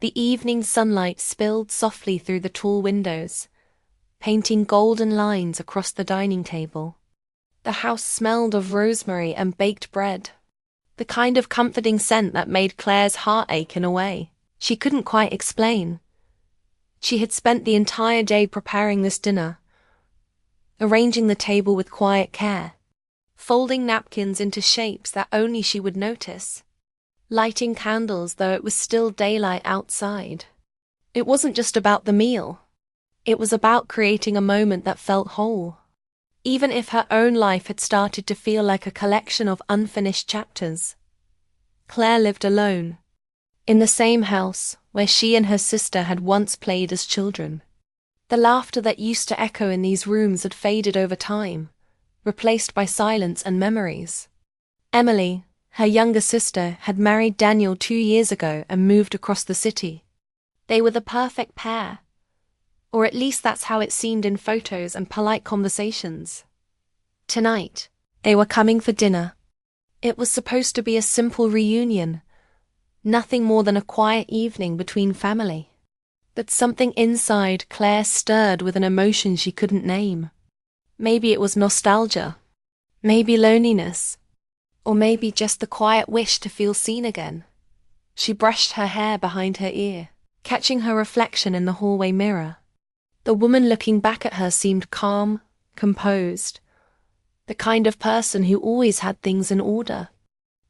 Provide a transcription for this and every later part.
The evening sunlight spilled softly through the tall windows, painting golden lines across the dining table. The house smelled of rosemary and baked bread, the kind of comforting scent that made Claire's heart ache in a way she couldn't quite explain. She had spent the entire day preparing this dinner, arranging the table with quiet care, folding napkins into shapes that only she would notice, lighting candles though it was still daylight outside. It wasn't just about the meal. It was about creating a moment that felt whole. Even if her own life had started to feel like a collection of unfinished chapters. Claire lived alone, in the same house where she and her sister had once played as children. The laughter that used to echo in these rooms had faded over time, replaced by silence and memories. Emily, her younger sister, had married Daniel 2 years ago and moved across the city. They were the perfect pair. Or at least that's how it seemed in photos and polite conversations. Tonight, they were coming for dinner. It was supposed to be a simple reunion, nothing more than a quiet evening between family. But something inside Claire stirred with an emotion she couldn't name. Maybe it was nostalgia, maybe loneliness, or maybe just the quiet wish to feel seen again. She brushed her hair behind her ear, catching her reflection in the hallway mirror. The woman looking back at her seemed calm, composed, the kind of person who always had things in order.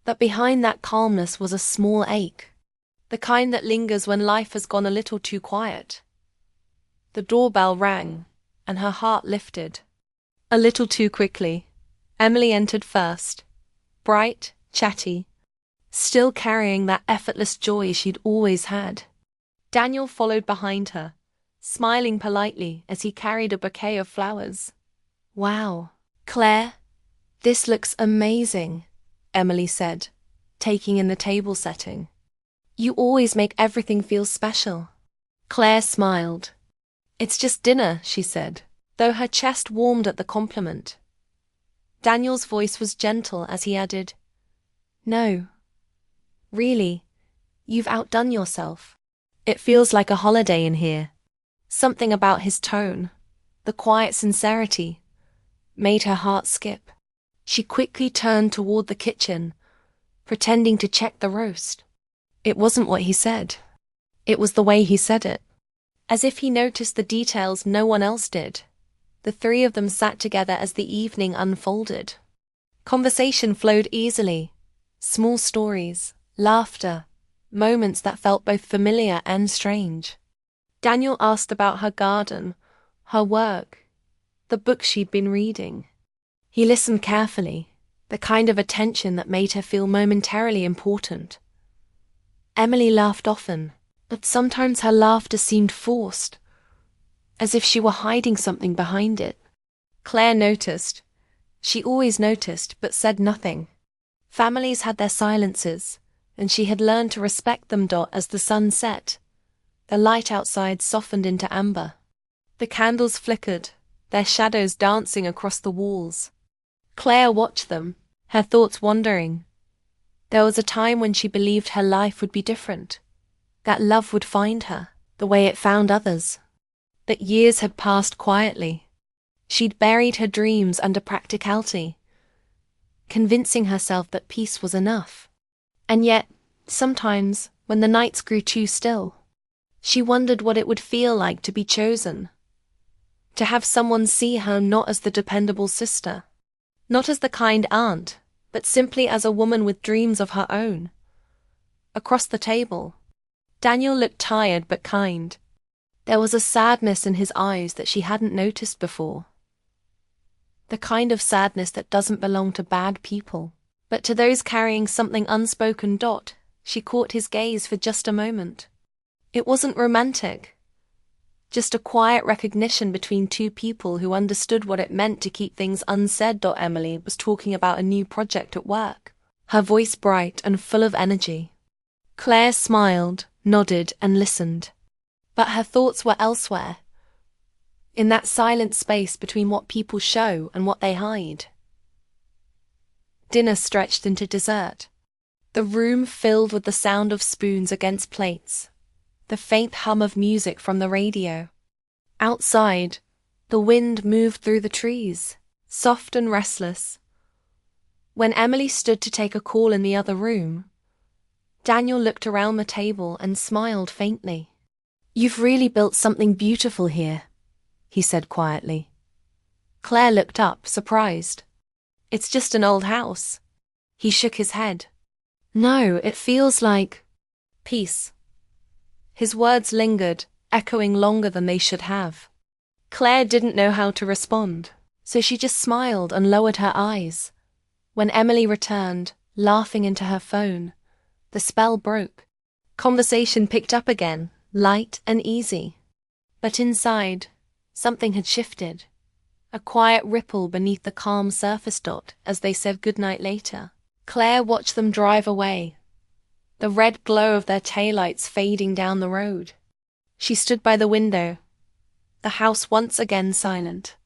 But behind that calmness was a small ache, the kind that lingers when life has gone a little too quiet. The doorbell rang, and her heart lifted. A little too quickly, Emily entered first, bright, chatty, still carrying that effortless joy she'd always had. Daniel followed behind her, smiling politely as he carried a bouquet of flowers. "Wow, Claire, this looks amazing," Emily said, taking in the table setting. "You always make everything feel special." Claire smiled. "It's just dinner," she said, though her chest warmed at the compliment. Daniel's voice was gentle as he added, "No, really, you've outdone yourself. It feels like a holiday in here." Something about his tone, the quiet sincerity, made her heart skip. She quickly turned toward the kitchen, pretending to check the roast. It wasn't what he said. It was the way he said it. As if he noticed the details no one else did. The three of them sat together as the evening unfolded. Conversation flowed easily. Small stories, laughter, moments that felt both familiar and strange. Daniel asked about her garden, her work, the books she'd been reading. He listened carefully, the kind of attention that made her feel momentarily important. Emily laughed often, but sometimes her laughter seemed forced, as if she were hiding something behind it. Claire noticed. She always noticed, but said nothing. Families had their silences, and she had learned to respect them. As the sun set, the light outside softened into amber. The candles flickered, their shadows dancing across the walls. Claire watched them, her thoughts wandering. There was a time when she believed her life would be different, that love would find her, the way it found others. That years had passed quietly. She'd buried her dreams under practicality, convincing herself that peace was enough. And yet, sometimes, when the nights grew too still, she wondered what it would feel like to be chosen. To have someone see her not as the dependable sister, not as the kind aunt, but simply as a woman with dreams of her own. Across the table, Daniel looked tired but kind. There was a sadness in his eyes that she hadn't noticed before. The kind of sadness that doesn't belong to bad people, but to those carrying something unspoken. She caught his gaze for just a moment. It wasn't romantic, just a quiet recognition between two people who understood what it meant to keep things unsaid. Emily was talking about a new project at work, her voice bright and full of energy. Claire smiled, nodded, and listened. But her thoughts were elsewhere, in that silent space between what people show and what they hide. Dinner stretched into dessert, the room filled with the sound of spoons against plates, the faint hum of music from the radio. Outside, the wind moved through the trees, soft and restless. When Emily stood to take a call in the other room, Daniel looked around the table and smiled faintly. "You've really built something beautiful here," he said quietly. Claire looked up, surprised. "It's just an old house." He shook his head. "No, it feels like peace." His words lingered, echoing longer than they should have. Claire didn't know how to respond, so she just smiled and lowered her eyes. When Emily returned, laughing into her phone, the spell broke. Conversation picked up again, light and easy. But inside, something had shifted. A quiet ripple beneath the calm surface dot as they said goodnight later. Claire watched them drive away, the red glow of their taillights fading down the road. She stood by the window, the house once again silent.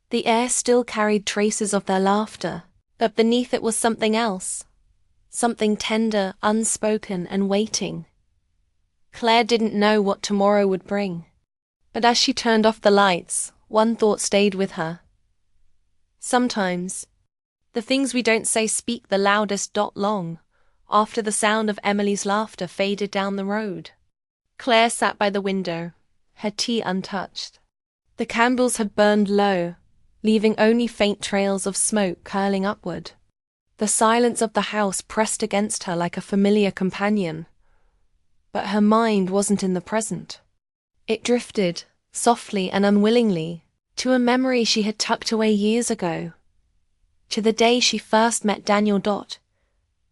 The air still carried traces of their laughter, but beneath it was something else, something tender, unspoken, and waiting. Claire didn't know what tomorrow would bring, but as she turned off the lights, one thought stayed with her. Sometimes, the things we don't say speak the loudest. Long after the sound of Emily's laughter faded down the road. Claire sat by the window, her tea untouched. The candles had burned low, leaving only faint trails of smoke curling upward. The silence of the house pressed against her like a familiar companion. But her mind wasn't in the present. It drifted, softly and unwillingly, to a memory she had tucked away years ago. To the day she first met Daniel.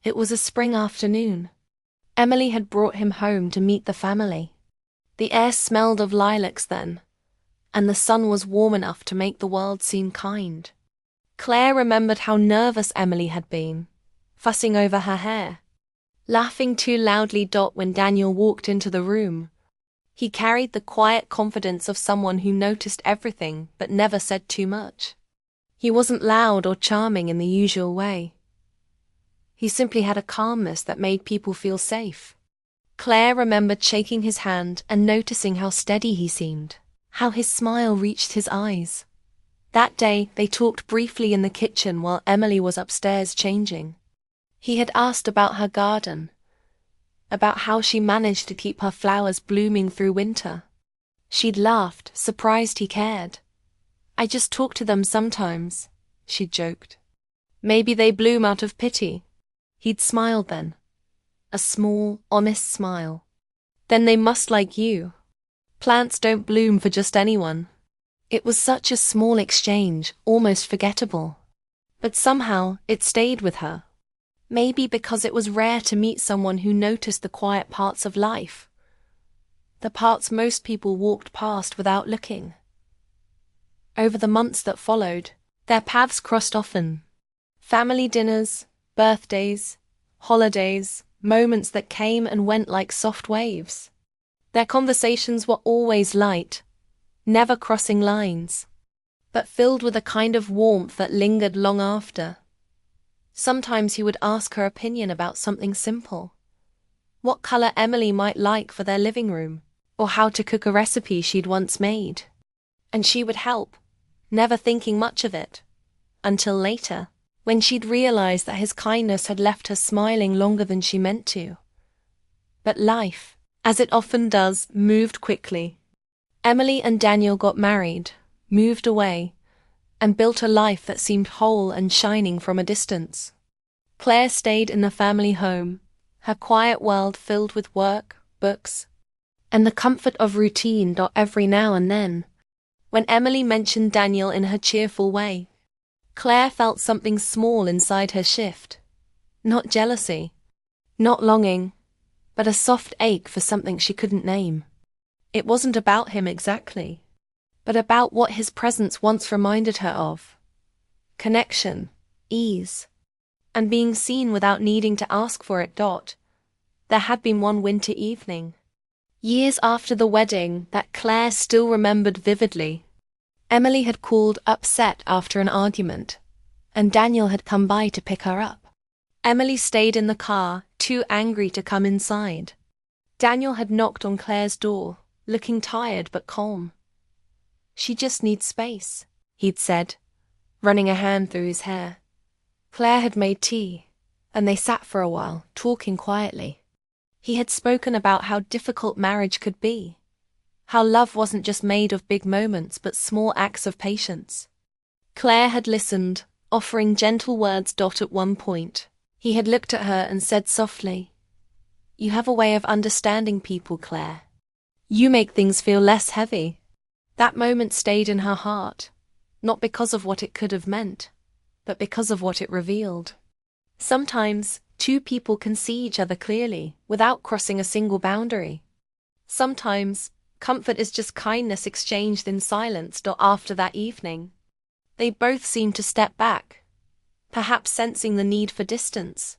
It was a spring afternoon. Emily had brought him home to meet the family. The air smelled of lilacs then, and the sun was warm enough to make the world seem kind. Claire remembered how nervous Emily had been, fussing over her hair, laughing too loudly. When Daniel walked into the room, he carried the quiet confidence of someone who noticed everything but never said too much. He wasn't loud or charming in the usual way. He simply had a calmness that made people feel safe. Claire remembered shaking his hand and noticing how steady he seemed, how his smile reached his eyes. That day, they talked briefly in the kitchen while Emily was upstairs changing. He had asked about her garden, about how she managed to keep her flowers blooming through winter. She'd laughed, surprised he cared. "I just talk to them sometimes," she'd joked. "Maybe they bloom out of pity." He'd smiled then. A small, honest smile. "Then they must like you. Plants don't bloom for just anyone." It was such a small exchange, almost forgettable. But somehow it stayed with her. Maybe because it was rare to meet someone who noticed the quiet parts of life. The parts most people walked past without looking. Over the months that followed, their paths crossed often. Family dinners, birthdays, holidays, moments that came and went like soft waves. Their conversations were always light, never crossing lines, but filled with a kind of warmth that lingered long after. Sometimes he would ask her opinion about something simple. What color Emily might like for their living room, or how to cook a recipe she'd once made. And she would help, never thinking much of it, until later, when she'd realized that his kindness had left her smiling longer than she meant to. But life, as it often does, moved quickly. Emily and Daniel got married, moved away, and built a life that seemed whole and shining from a distance. Claire stayed in the family home, her quiet world filled with work, books, and the comfort of routine. Every now and then, when Emily mentioned Daniel in her cheerful way, Claire felt something small inside her shift. Not jealousy, not longing, but a soft ache for something she couldn't name. It wasn't about him exactly, but about what his presence once reminded her of. Connection, ease, and being seen without needing to ask for it. There had been one winter evening, years after the wedding, that Claire still remembered vividly. Emily had called upset after an argument, and Daniel had come by to pick her up. Emily stayed in the car, too angry to come inside. Daniel had knocked on Claire's door, looking tired but calm. "She just needs space," he'd said, running a hand through his hair. Claire had made tea, and they sat for a while, talking quietly. He had spoken about how difficult marriage could be, how love wasn't just made of big moments but small acts of patience. Claire had listened, offering gentle words. At one point, he had looked at her and said softly, "You have a way of understanding people, Claire. You make things feel less heavy." That moment stayed in her heart, not because of what it could have meant, but because of what it revealed. Sometimes, two people can see each other clearly, without crossing a single boundary. Sometimes, comfort is just kindness exchanged in silence. After that evening, they both seemed to step back, perhaps sensing the need for distance.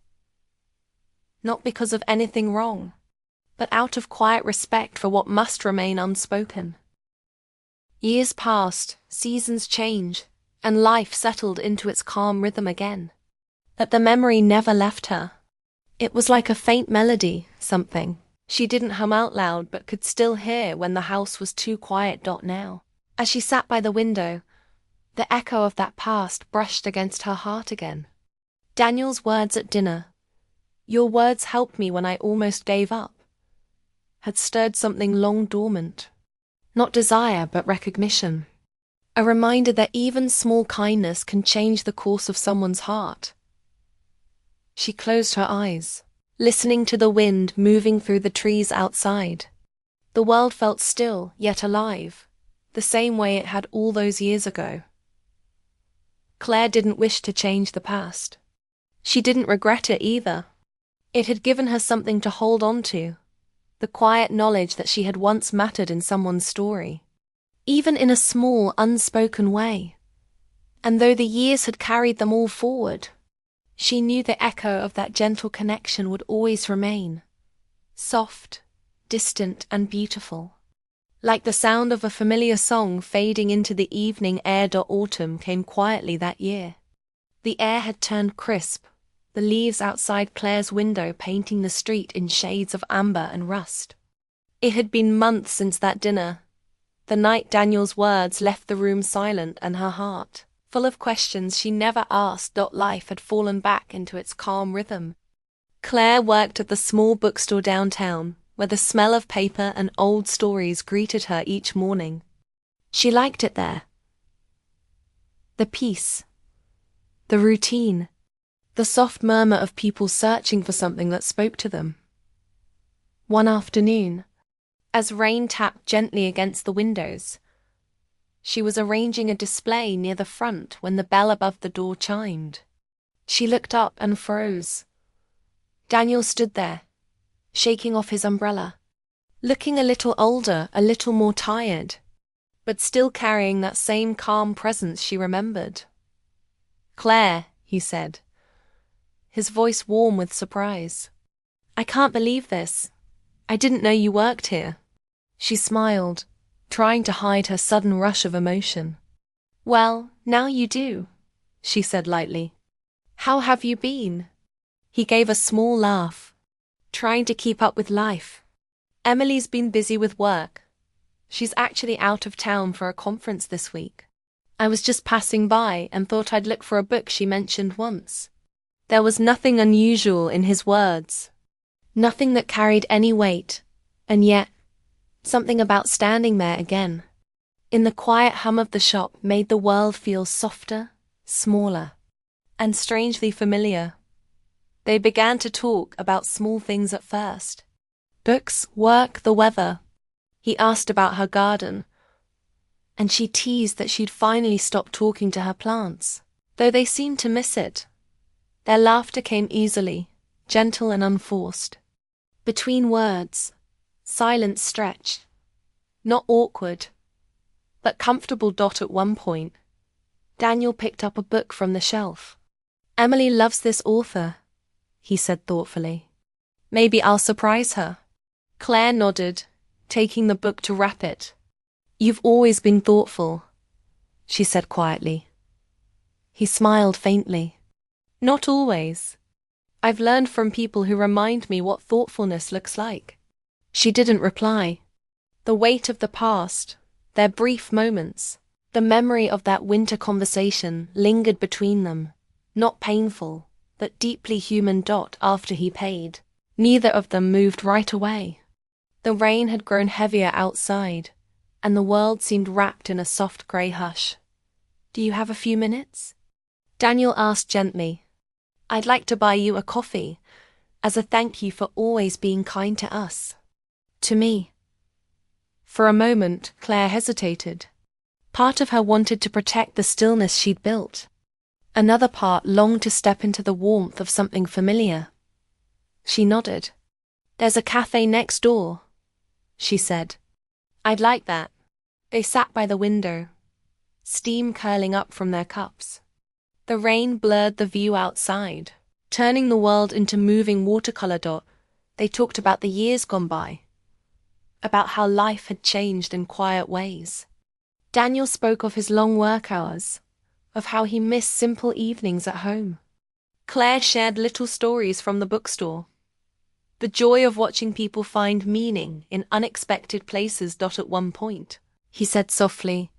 Not because of anything wrong, but out of quiet respect for what must remain unspoken. Years passed, seasons changed, and life settled into its calm rhythm again. But the memory never left her. It was like a faint melody, something she didn't hum out loud but could still hear when the house was too quiet. Now, as she sat by the window, the echo of that past brushed against her heart again. Daniel's words at dinner, "Your words helped me when I almost gave up," had stirred something long dormant. Not desire, but recognition. A reminder that even small kindness can change the course of someone's heart. She closed her eyes, listening to the wind moving through the trees outside. The world felt still, yet alive, the same way it had all those years ago. Claire didn't wish to change the past. She didn't regret it either. It had given her something to hold on to, the quiet knowledge that she had once mattered in someone's story, even in a small, unspoken way. And though the years had carried them all forward, she knew the echo of that gentle connection would always remain, soft, distant, and beautiful. Like the sound of a familiar song fading into the evening air. Autumn came quietly that year. The air had turned crisp, the leaves outside Claire's window painting the street in shades of amber and rust. It had been months since that dinner, the night Daniel's words left the room silent and her heart full of questions she never asked. Life had fallen back into its calm rhythm. Claire worked at the small bookstore downtown, where the smell of paper and old stories greeted her each morning. She liked it there. The peace, the routine, the soft murmur of people searching for something that spoke to them. One afternoon, as rain tapped gently against the windows, she was arranging a display near the front when the bell above the door chimed. She looked up and froze. Daniel stood there, shaking off his umbrella, looking a little older, a little more tired, but still carrying that same calm presence she remembered. "Claire," he said, his voice warm with surprise. "I can't believe this. I didn't know you worked here." She smiled, trying to hide her sudden rush of emotion. "Well, now you do," she said lightly. "How have you been?" He gave a small laugh, trying to keep up with life. "Emily's been busy with work. She's actually out of town for a conference this week. I was just passing by and thought I'd look for a book she mentioned once." There was nothing unusual in his words, nothing that carried any weight, and yet something about standing there again, in the quiet hum of the shop, made the world feel softer, smaller, and strangely familiar. They began to talk about small things at first. Books, work, the weather. He asked about her garden, and she teased that she'd finally stopped talking to her plants, though they seemed to miss it. Their laughter came easily, gentle and unforced. Between words, silence stretched. Not awkward, but comfortable. At one point, Daniel picked up a book from the shelf. "Emily loves this author," he said thoughtfully. "Maybe I'll surprise her." Claire nodded, taking the book to wrap it. "You've always been thoughtful," she said quietly. He smiled faintly. "Not always. I've learned from people who remind me what thoughtfulness looks like." She didn't reply. The weight of the past, their brief moments, the memory of that winter conversation lingered between them, not painful, but deeply human. After he paid, neither of them moved right away. The rain had grown heavier outside, and the world seemed wrapped in a soft grey hush. "Do you have a few minutes?" Daniel asked gently. "I'd like to buy you a coffee, as a thank you for always being kind to us." "To me?" For a moment, Claire hesitated. Part of her wanted to protect the stillness she'd built. Another part longed to step into the warmth of something familiar. She nodded. "There's a cafe next door," she said. "I'd like that." They sat by the window, steam curling up from their cups. The rain blurred the view outside, turning the world into moving watercolor. They talked about the years gone by, about how life had changed in quiet ways. Daniel spoke of his long work hours, of how he missed simple evenings at home. Claire shared little stories from the bookstore, the joy of watching people find meaning in unexpected places. At one point, he said softly,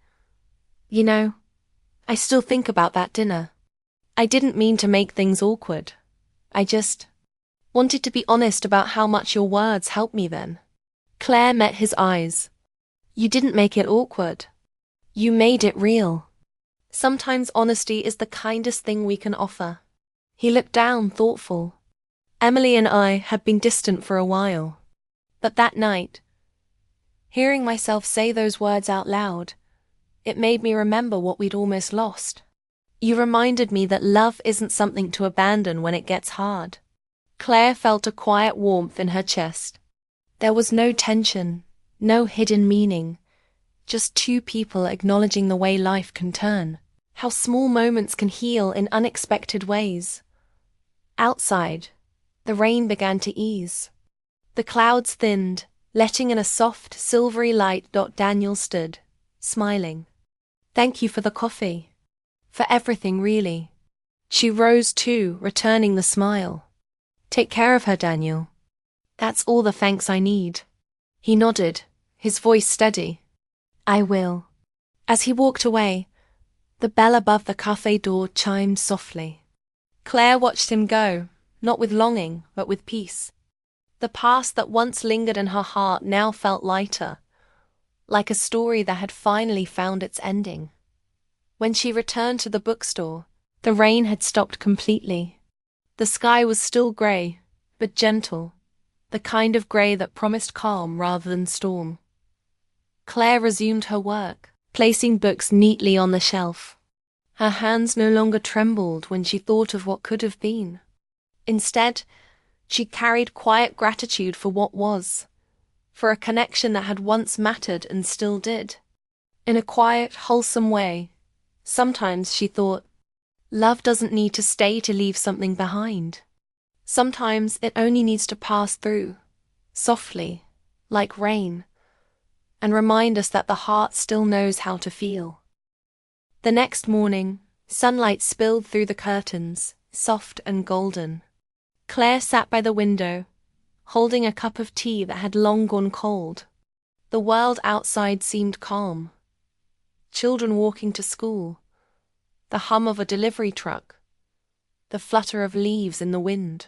"You know, I still think about that dinner. I didn't mean to make things awkward. I just wanted to be honest about how much your words helped me then." Claire met his eyes. "You didn't make it awkward. You made it real." Sometimes honesty is the kindest thing we can offer. He looked down, thoughtful. "Emily and I had been distant for a while. But that night, hearing myself say those words out loud, it made me remember what we'd almost lost. You reminded me that love isn't something to abandon when it gets hard." Claire felt a quiet warmth in her chest. There was no tension, no hidden meaning, just two people acknowledging the way life can turn, how small moments can heal in unexpected ways. Outside, the rain began to ease. The clouds thinned, letting in a soft, silvery light. Daniel stood, smiling. "Thank you for the coffee. For everything, really." She rose too, returning the smile. "Take care of her, Daniel." "That's all the thanks I need." He nodded, his voice steady. "I will." As he walked away, the bell above the cafe door chimed softly. Claire watched him go, not with longing, but with peace. The past that once lingered in her heart now felt lighter, like a story that had finally found its ending. When she returned to the bookstore, the rain had stopped completely. The sky was still grey, but gentle, the kind of grey that promised calm rather than storm. Claire resumed her work, placing books neatly on the shelf. Her hands no longer trembled when she thought of what could have been. Instead, she carried quiet gratitude for what was, for a connection that had once mattered and still did. In a quiet, wholesome way, sometimes she thought, love doesn't need to stay to leave something behind. Sometimes it only needs to pass through, softly, like rain, and remind us that the heart still knows how to feel. The next morning, sunlight spilled through the curtains, soft and golden. Claire sat by the window, holding a cup of tea that had long gone cold. The world outside seemed calm. Children walking to school, the hum of a delivery truck, the flutter of leaves in the wind.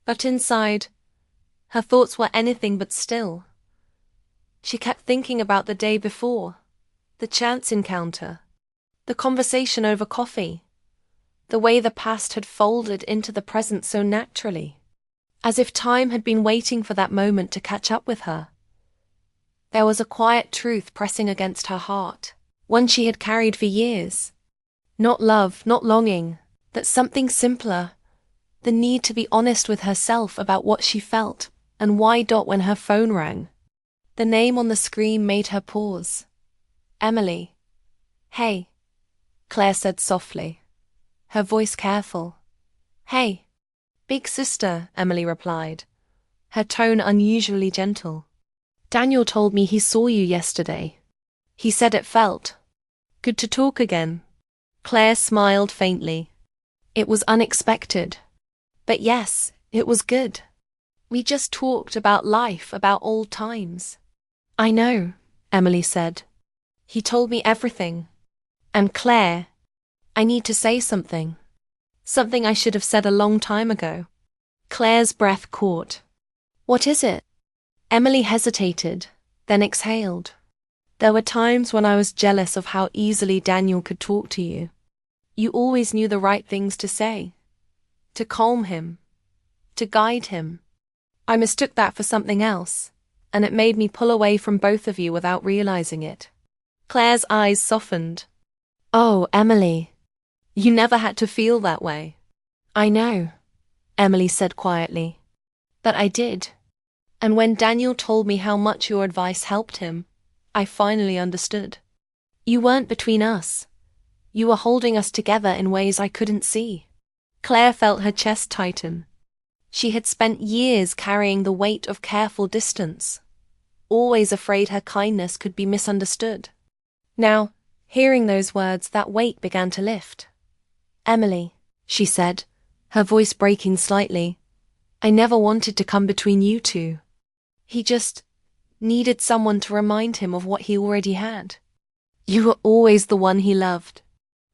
But inside, her thoughts were anything but still. She kept thinking about the day before, the chance encounter, the conversation over coffee, the way the past had folded into the present so naturally, as if time had been waiting for that moment to catch up with her. There was a quiet truth pressing against her heart, one she had carried for years. Not love, not longing, but something simpler, the need to be honest with herself about what she felt and why. When her phone rang, the name on the screen made her pause. Emily. "Hey," Claire said softly, her voice careful. "Hey." "Big sister," Emily replied, her tone unusually gentle. "Daniel told me he saw you yesterday. He said it felt good to talk again." Claire smiled faintly. It was unexpected. But yes, it was good. We just talked about life, about old times. I know, Emily said. He told me everything. And Claire, I need to say something. Something I should have said a long time ago. Claire's breath caught. What is it? Emily hesitated, then exhaled. There were times when I was jealous of how easily Daniel could talk to you. You always knew the right things to say. To calm him. To guide him. I mistook that for something else, and it made me pull away from both of you without realizing it. Claire's eyes softened. Oh, Emily. You never had to feel that way. I know, Emily said quietly. But I did. And when Daniel told me how much your advice helped him, I finally understood. You weren't between us. You were holding us together in ways I couldn't see. Claire felt her chest tighten. She had spent years carrying the weight of careful distance, always afraid her kindness could be misunderstood. Now, hearing those words, that weight began to lift. Emily, she said, her voice breaking slightly, I never wanted to come between you two. He just needed someone to remind him of what he already had. You were always the one he loved.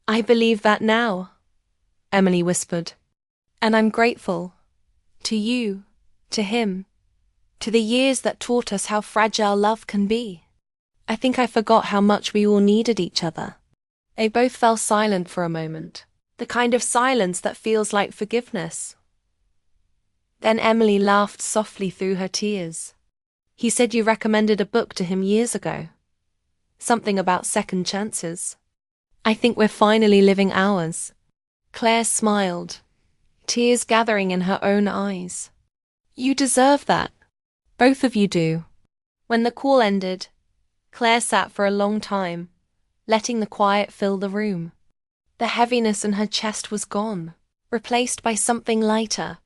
I believe that now, Emily whispered. And I'm grateful. To you, to him, to the years that taught us how fragile love can be. I think I forgot how much we all needed each other. They both fell silent for a moment, the kind of silence that feels like forgiveness. Then Emily laughed softly through her tears. He said you recommended a book to him years ago. Something about second chances. I think we're finally living ours. Claire smiled, tears gathering in her own eyes. You deserve that. Both of you do. When the call ended, Claire sat for a long time, letting the quiet fill the room. The heaviness in her chest was gone, replaced by something lighter,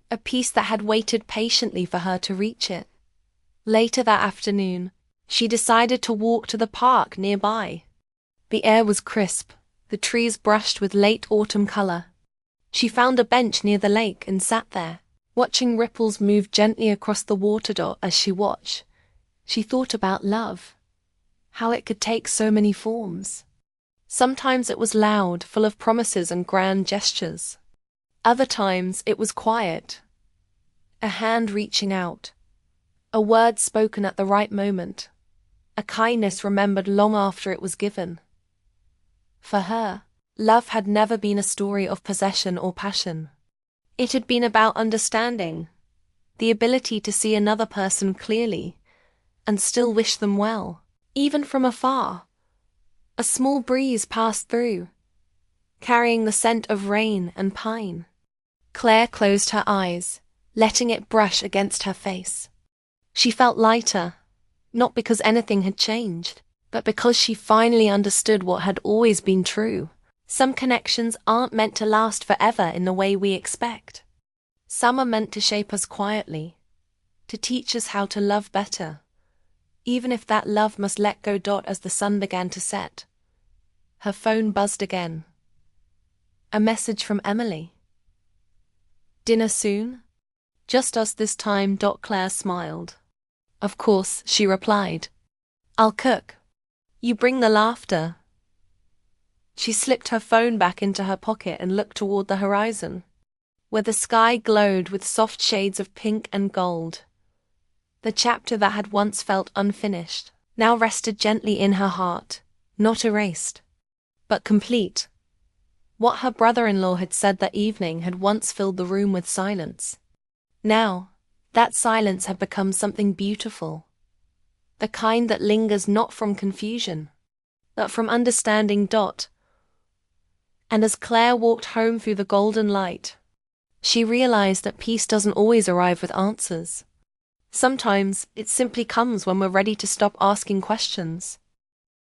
a peace that had waited patiently for her to reach it. Later that afternoon, she decided to walk to the park nearby. The air was crisp, the trees brushed with late autumn color. She found a bench near the lake and sat there, watching ripples move gently across the water dot. As she watched, she thought about love, how it could take so many forms. Sometimes it was loud, full of promises and grand gestures. Other times it was quiet, a hand reaching out, a word spoken at the right moment, a kindness remembered long after it was given. For her, love had never been a story of possession or passion. It had been about understanding, the ability to see another person clearly, and still wish them well, even from afar. A small breeze passed through, carrying the scent of rain and pine. Claire closed her eyes, letting it brush against her face. She felt lighter, not because anything had changed, but because she finally understood what had always been true. Some connections aren't meant to last forever in the way we expect. Some are meant to shape us quietly, to teach us how to love better, even if that love must let go. As the sun began to set, her phone buzzed again. A message from Emily. Dinner soon? Just us this time. Claire smiled. Of course, she replied. I'll cook. You bring the laughter. She slipped her phone back into her pocket and looked toward the horizon, where the sky glowed with soft shades of pink and gold. The chapter that had once felt unfinished now rested gently in her heart, not erased, but complete. What her brother-in-law had said that evening had once filled the room with silence. Now, that silence had become something beautiful, the kind that lingers not from confusion, but from understanding. And as Claire walked home through the golden light, she realized that peace doesn't always arrive with answers. Sometimes it simply comes when we're ready to stop asking questions.